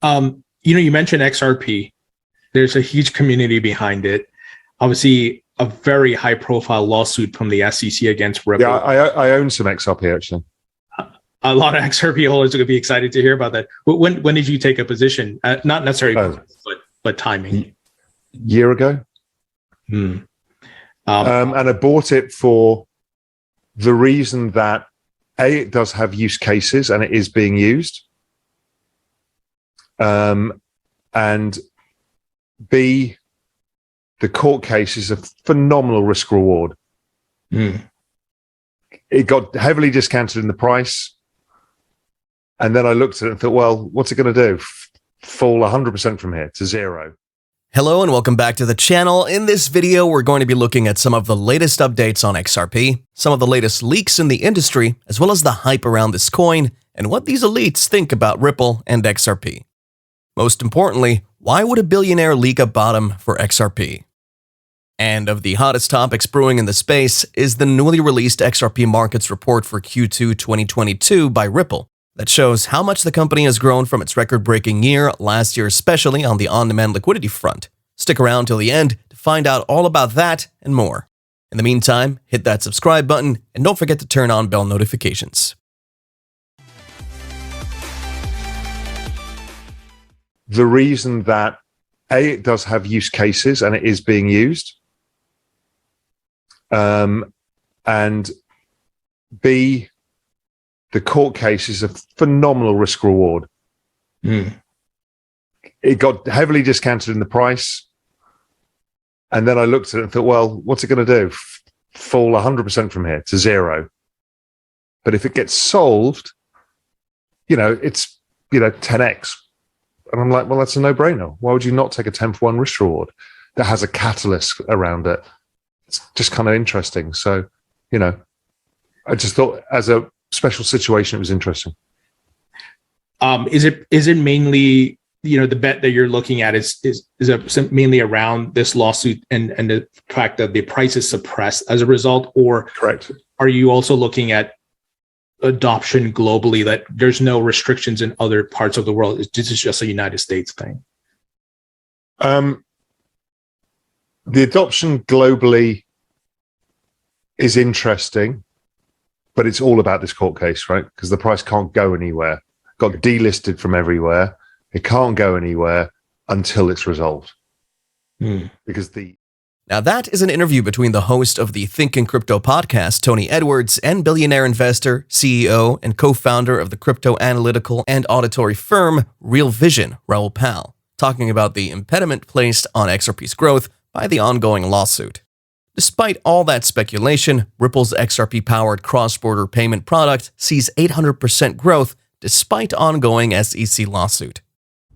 You mentioned XRP. There's a huge community behind it. Obviously, a very high-profile lawsuit from the SEC against Ripple. Yeah, I own some XRP, actually. A lot of XRP holders are going to be excited to hear about that. When did you take a position? Not necessarily, but timing. Year ago. And I bought it for the reason that A, it does have use cases and it is being used. And B, the court case is a phenomenal risk reward. It got heavily discounted in the price. And then I looked at it and thought, well, what's it going to do? Fall 100% from here to zero. Hello and welcome back to the channel. In this video, we're going to be looking at some of the latest updates on XRP, some of the latest leaks in the industry, as well as the hype around this coin, and what these elites think about Ripple and XRP. Most importantly, why would a billionaire leak a bottom for XRP? And of the hottest topics brewing in the space is the newly released XRP markets report for Q2 2022 by Ripple that shows how much the company has grown from its record-breaking year last year, especially on the on-demand liquidity front. Stick around till the end to find out all about that and more. In the meantime, hit that subscribe button and don't forget to turn on bell notifications. The reason that A, it does have use cases and it is being used. And B, the court case is a phenomenal risk reward. It got heavily discounted in the price. And then I looked at it and thought, well, what's it going to do? Fall 100% from here to zero. But if it gets solved, it's, 10x. And I'm like, well, that's a no-brainer. Why would you not take a 10-for-1 risk reward that has a catalyst around it? It's just kind of interesting. So, I just thought as a special situation, it was interesting. Is it mainly, the bet that you're looking at is it mainly around this lawsuit and the fact that the price is suppressed as a result, or correct? Are you also looking at adoption globally, that there's no restrictions in other parts of the world? This is just a United States thing. The adoption globally is interesting, but it's all about this court case, right? Because the price can't go anywhere. Got delisted from everywhere. It can't go anywhere until it's resolved. Because Now that is an interview between the host of the Thinking Crypto podcast, Tony Edwards, and billionaire investor, CEO, and co-founder of the crypto analytical and auditory firm Real Vision, Raoul Pal, talking about the impediment placed on XRP's growth by the ongoing lawsuit. Despite all that speculation, Ripple's XRP-powered cross-border payment product sees 800% growth despite ongoing SEC lawsuit.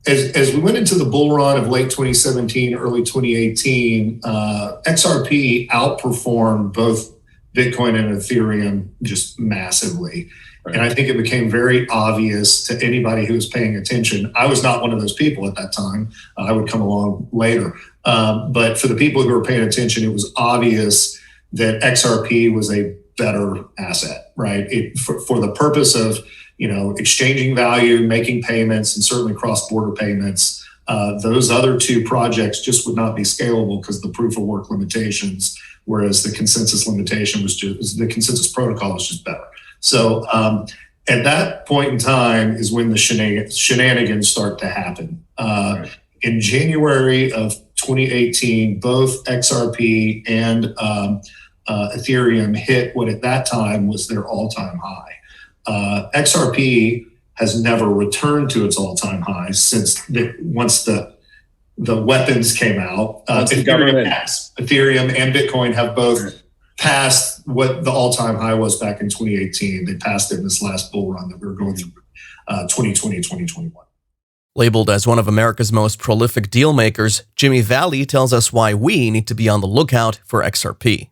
As we went into the bull run of late 2017, early 2018, XRP outperformed both Bitcoin and Ethereum just massively. Right. And I think it became very obvious to anybody who was paying attention. I was not one of those people at that time. I would come along later. But for the people who were paying attention, it was obvious that XRP was a better asset, right? For the purpose of exchanging value, making payments, and certainly cross-border payments. Those other two projects just would not be scalable because of the proof of work limitations, whereas the consensus limitation the consensus protocol was just better. So at that point in time is when the shenanigans start to happen. Right. In January of 2018, both XRP and Ethereum hit what at that time was their all-time high. XRP has never returned to its all-time high since once the weapons came out. Ethereum and Bitcoin have both passed what the all-time high was back in 2018. They passed it in this last bull run that we were going through, 2020, 2021. Labeled as one of America's most prolific deal makers, Jimmy Valley tells us why we need to be on the lookout for XRP.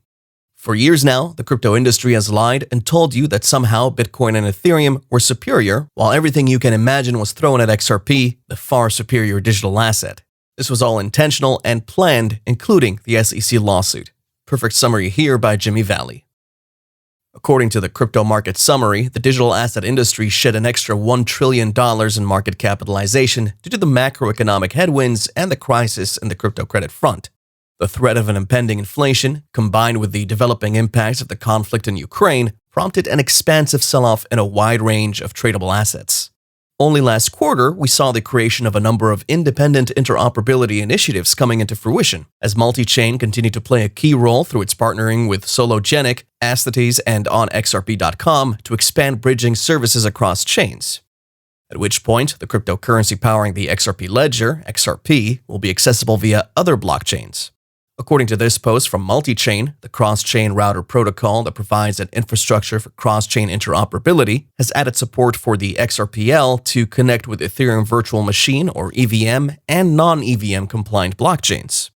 For years now, the crypto industry has lied and told you that somehow Bitcoin and Ethereum were superior, while everything you can imagine was thrown at XRP, the far superior digital asset. This was all intentional and planned, including the SEC lawsuit. Perfect summary here by Jimmy Valley. According to the Crypto Market Summary, the digital asset industry shed an extra $1 trillion in market capitalization due to the macroeconomic headwinds and the crisis in the crypto credit front. The threat of an impending inflation, combined with the developing impacts of the conflict in Ukraine, prompted an expansive sell-off in a wide range of tradable assets. Only last quarter, we saw the creation of a number of independent interoperability initiatives coming into fruition, as Multichain continued to play a key role through its partnering with Sologenic, Asthetes, and on XRP.com to expand bridging services across chains. At which point, the cryptocurrency powering the XRP Ledger, XRP, will be accessible via other blockchains. According to this post from Multichain, the cross-chain router protocol that provides an infrastructure for cross-chain interoperability has added support for the XRPL to connect with Ethereum VirtualMachine or EVM and non-EVM compliant blockchains.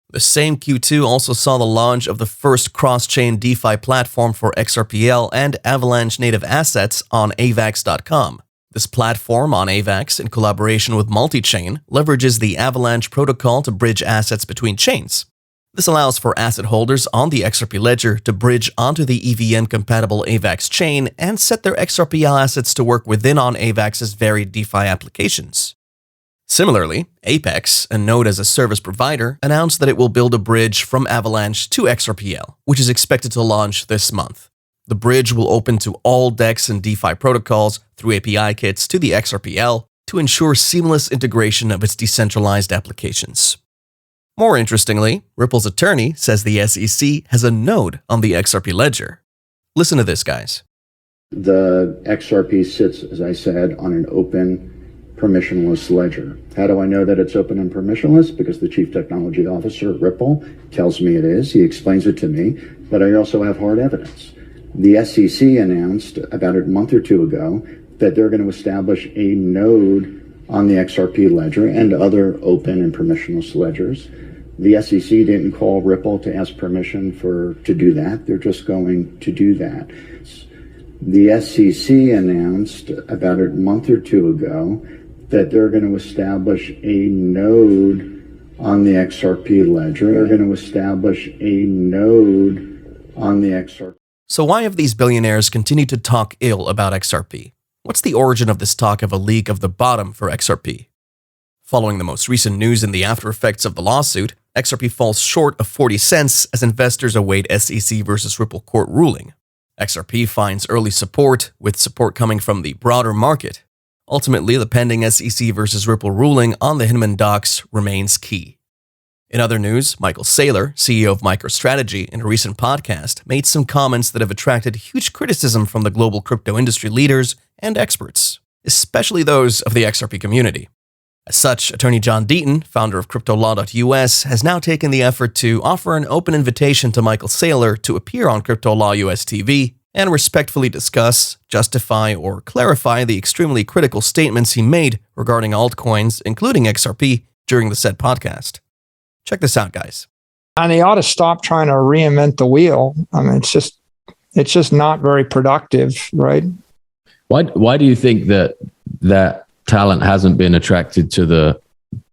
The same Q2 also saw the launch of the first cross-chain DeFi platform for XRPL and Avalanche native assets on AVAX.com. This platform on AVAX, in collaboration with Multichain, leverages the Avalanche protocol to bridge assets between chains. This allows for asset holders on the XRP Ledger to bridge onto the EVM-compatible AVAX chain and set their XRPL assets to work within on AVAX's varied DeFi applications. Similarly, Apex, a node as a service provider, announced that it will build a bridge from Avalanche to XRPL, which is expected to launch this month. The bridge will open to all DEX and DeFi protocols through API kits to the XRPL to ensure seamless integration of its decentralized applications. More interestingly, Ripple's attorney says the SEC has a node on the XRP Ledger. Listen to this, guys. The XRP sits, as I said, on an open, permissionless ledger. How do I know that it's open and permissionless? Because the chief technology officer at Ripple tells me it is. He explains it to me, but I also have hard evidence. The SEC announced about a month or two ago that they're going to establish a node on the XRP Ledger and other open and permissionless ledgers. The SEC didn't call Ripple to ask permission to do that. They're just going to do that. The SEC announced about a month or two ago that they're going to establish a node on the XRP Ledger. They're going to establish a node on the XRP. So why have these billionaires continued to talk ill about XRP? What's the origin of this talk of a leak of the bottom for XRP? Following the most recent news and the after effects of the lawsuit, XRP falls short of 40 cents as investors await SEC versus Ripple court ruling. XRP finds early support, with support coming from the broader market. Ultimately, the pending SEC versus Ripple ruling on the Hinman docs remains key. In other news, Michael Saylor, CEO of MicroStrategy, in a recent podcast, made some comments that have attracted huge criticism from the global crypto industry leaders and experts, especially those of the XRP community. As such, attorney John Deaton, founder of CryptoLaw.us, has now taken the effort to offer an open invitation to Michael Saylor to appear on Crypto Law US TV and respectfully discuss, justify, or clarify the extremely critical statements he made regarding altcoins, including XRP, during the said podcast. Check this out, guys. And they ought to stop trying to reinvent the wheel. I mean, it's just not very productive, right? Why do you think that talent hasn't been attracted to the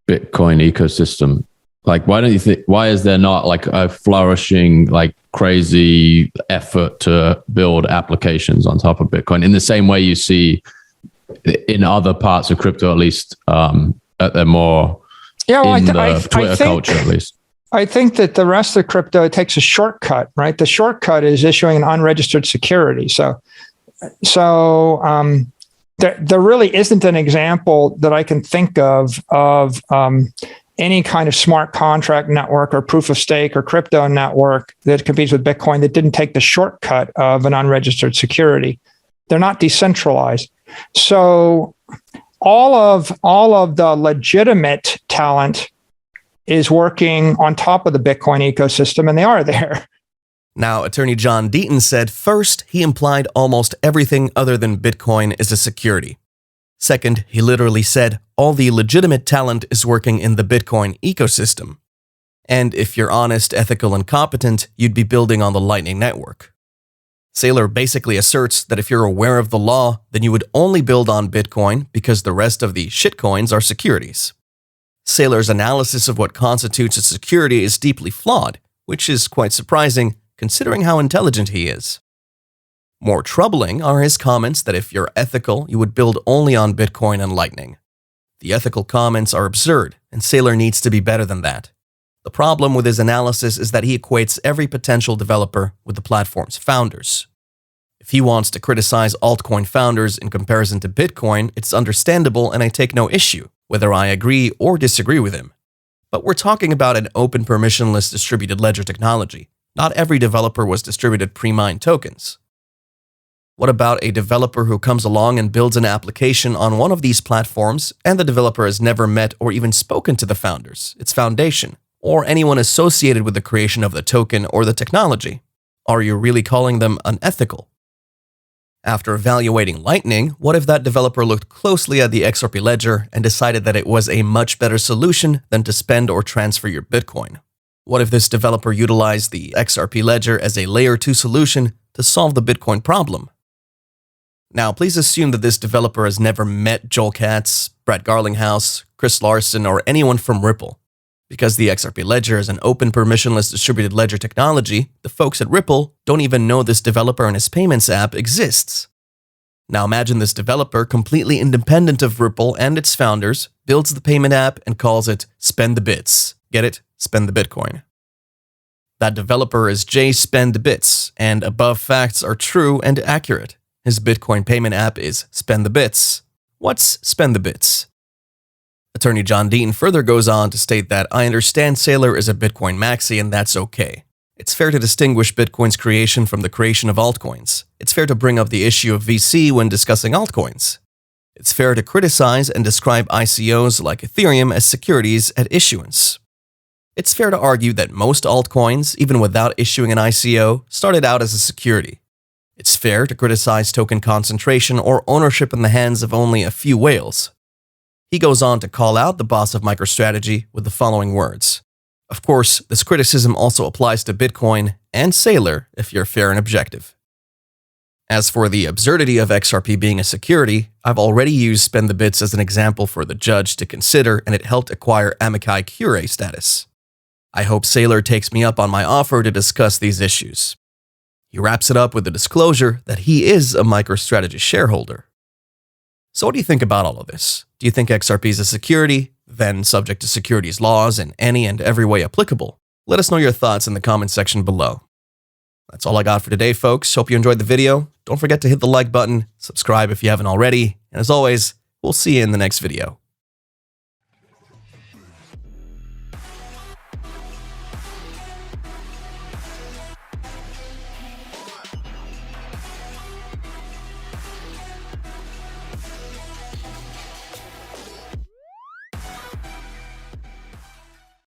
Bitcoin ecosystem? Like, why don't you think? Why is there not like a flourishing, like crazy effort to build applications on top of Bitcoin in the same way you see in other parts of crypto, at least at the more Twitter culture, at least? I think that the rest of crypto, it takes a shortcut, right? The shortcut is issuing an unregistered security. So there really isn't an example that I can think of any kind of smart contract network or proof of stake or crypto network that competes with Bitcoin that didn't take the shortcut of an unregistered security. They're not decentralized. So all of the legitimate talent is working on top of the Bitcoin ecosystem, and they are there. Now, attorney John Deaton said, first, he implied almost everything other than Bitcoin is a security. Second, he literally said all the legitimate talent is working in the Bitcoin ecosystem. And if you're honest, ethical, and competent, you'd be building on the Lightning Network. Saylor basically asserts that if you're aware of the law, then you would only build on Bitcoin because the rest of the shitcoins are securities. Saylor's analysis of what constitutes a security is deeply flawed, which is quite surprising considering how intelligent he is. More troubling are his comments that if you're ethical, you would build only on Bitcoin and Lightning. The ethical comments are absurd, and Saylor needs to be better than that. The problem with his analysis is that he equates every potential developer with the platform's founders. If he wants to criticize altcoin founders in comparison to Bitcoin, it's understandable and I take no issue, whether I agree or disagree with him. But we're talking about an open permissionless distributed ledger technology. Not every developer was distributed pre-mined tokens. What about a developer who comes along and builds an application on one of these platforms and the developer has never met or even spoken to the founders, its foundation, or anyone associated with the creation of the token or the technology? Are you really calling them unethical? After evaluating Lightning, what if that developer looked closely at the XRP Ledger and decided that it was a much better solution than to spend or transfer your Bitcoin? What if this developer utilized the XRP Ledger as a layer 2 solution to solve the Bitcoin problem? Now, please assume that this developer has never met Joel Katz, Brett Garlinghouse, Chris Larson, or anyone from Ripple. Because the XRP Ledger is an open permissionless distributed ledger technology, the folks at Ripple don't even know this developer and his payments app exists. Now imagine this developer, completely independent of Ripple and its founders, builds the payment app and calls it Spend the Bits. Get it? Spend the Bitcoin. That developer is Jay Spend the Bits, and above facts are true and accurate. His Bitcoin payment app is Spend the Bits. What's Spend the Bits? Attorney John Dean further goes on to state that I understand Saylor is a Bitcoin maxi and that's okay. It's fair to distinguish Bitcoin's creation from the creation of altcoins. It's fair to bring up the issue of VC when discussing altcoins. It's fair to criticize and describe ICOs like Ethereum as securities at issuance. It's fair to argue that most altcoins, even without issuing an ICO, started out as a security. It's fair to criticize token concentration or ownership in the hands of only a few whales. He goes on to call out the boss of MicroStrategy with the following words. Of course, this criticism also applies to Bitcoin and Saylor if you're fair and objective. As for the absurdity of XRP being a security, I've already used Spend the Bits as an example for the judge to consider, and it helped acquire amici curiae status. I hope Saylor takes me up on my offer to discuss these issues. He wraps it up with the disclosure that he is a MicroStrategy shareholder. So what do you think about all of this? Do you think XRP is a security, then subject to securities laws in any and every way applicable? Let us know your thoughts in the comment section below. That's all I got for today, folks. Hope you enjoyed the video. Don't forget to hit the like button, subscribe if you haven't already, and as always, we'll see you in the next video.